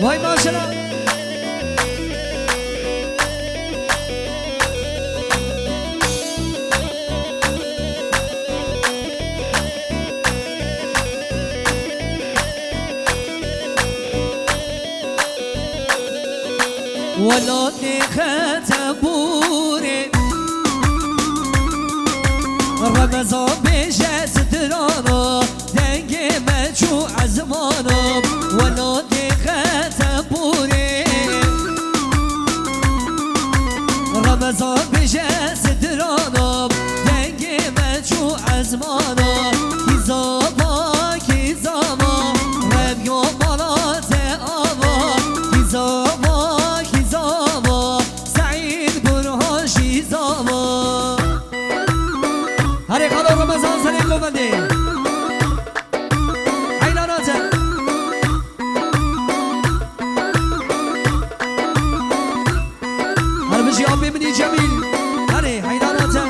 وای ماشاءالله. ولادي ختبوري رمضان بشه سترانو دنگ مچو عزمانو ولادي ختبوري رمضان بشه سترانو دنگ مچو عزمانو کیزاما کیزاما ربیو مالات آوا کیزاما هر خدا رمضان سنه قومنده حیلاناته هر بشی آب ببینی جمیل هره حیلاناته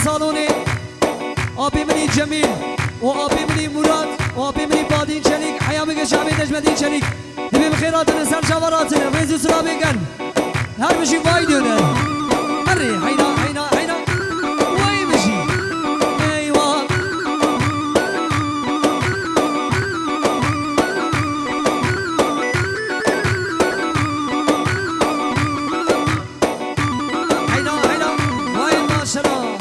سالوني آبی منی جمیل و آبی منی مراد و آبی منی بادین چلیک حیامه شعبی نجمدین چلیک دبیم خیراتن سر شواراتن ریزی سرا بگن هر بشی وای دونه هری حینا حینا حینا وای بشی ایوان حینا حینا وای ماشاءالله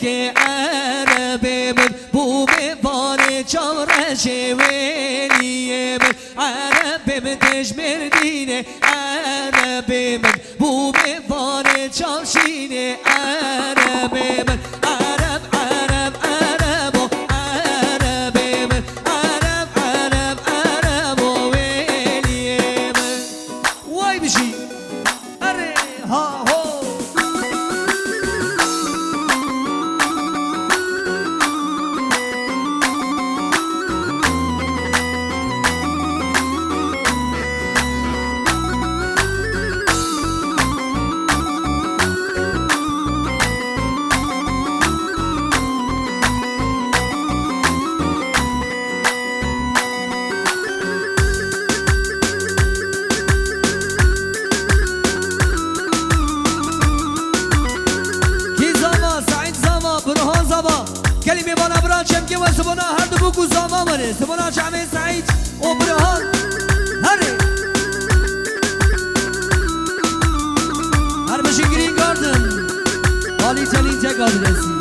که عربه من بو بفاره چارشه ولیه من عربه من تشمردینه عربه من بو بفاره چارشینه عربه من عرب عرب عرب و عربه من عرب عرب عرب و ولیه من وای بشی اره ها هو چمکی و زبانا هر دو بگو زاما منه زبانا جمع سعید و برهان هره هر بشی گرین گاردن حالی تلین تک آدرسی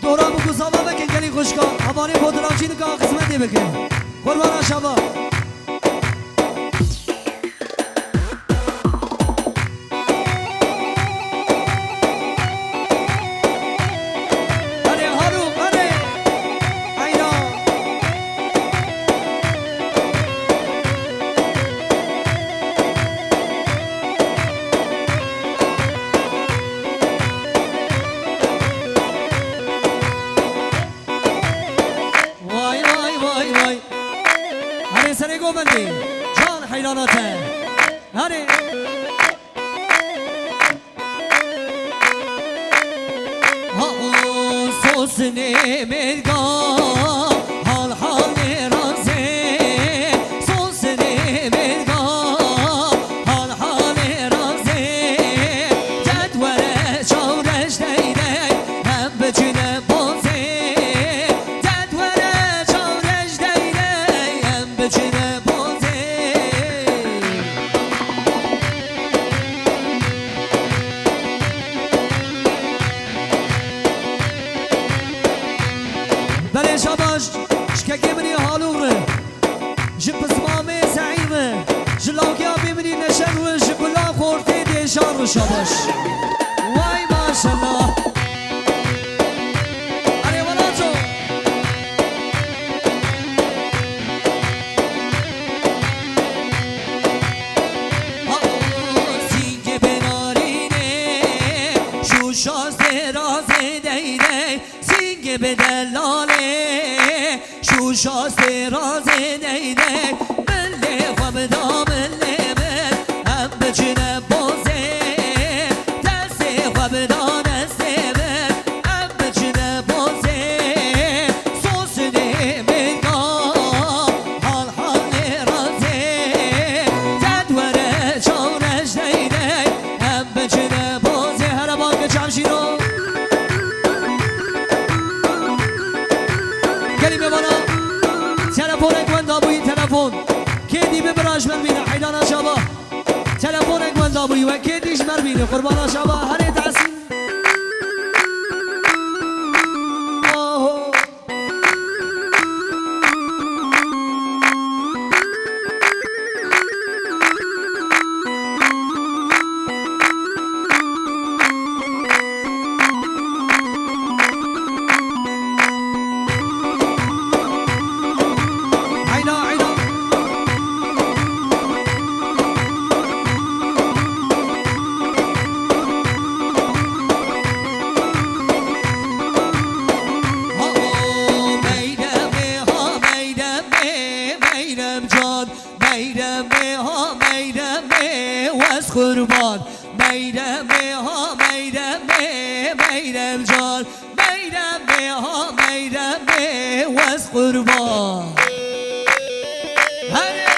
دورا بگو زاما بکن گلی خوشکا هوانی فوتوگرافچی که قسمتی بکن قربان شبا سری گوبندی جان حیراناته هری ها سوسنی مرگا حال حال رازه سوسنی مرگا حال حال رازه جدوره چورش دیده هم بچینه بازه جدوره چورش دیده هم بچینه بازه بله شباش شککی منی حالوره جب اسمامه سعیمه جلاوکی آبی منی نشن و جبلا خورتی دیشان و شباش وای ماشالله اره ولاتو سینگ بنارینه شوشاز رازه دیده سینگ به دلاله شوشاز رازه دیده مله خبدا مله مل هم بچینه بازه دست خبدا دست مل هم بچینه بازه سوسنه مگا حال حال رازه جدوره چونش دیده هم بچینه بازه هر بانک چمشیرو كلمة بنا تلفونك وين دابوي تلفون كيدي ببراج مرمينا حيدانا شابا تلفونك وين دابوي وكيديش مرمينا قربانا شابا هني تعسين قربان میرمه ها میرمه میرم جان میرمه ها میرمه و از قربان هره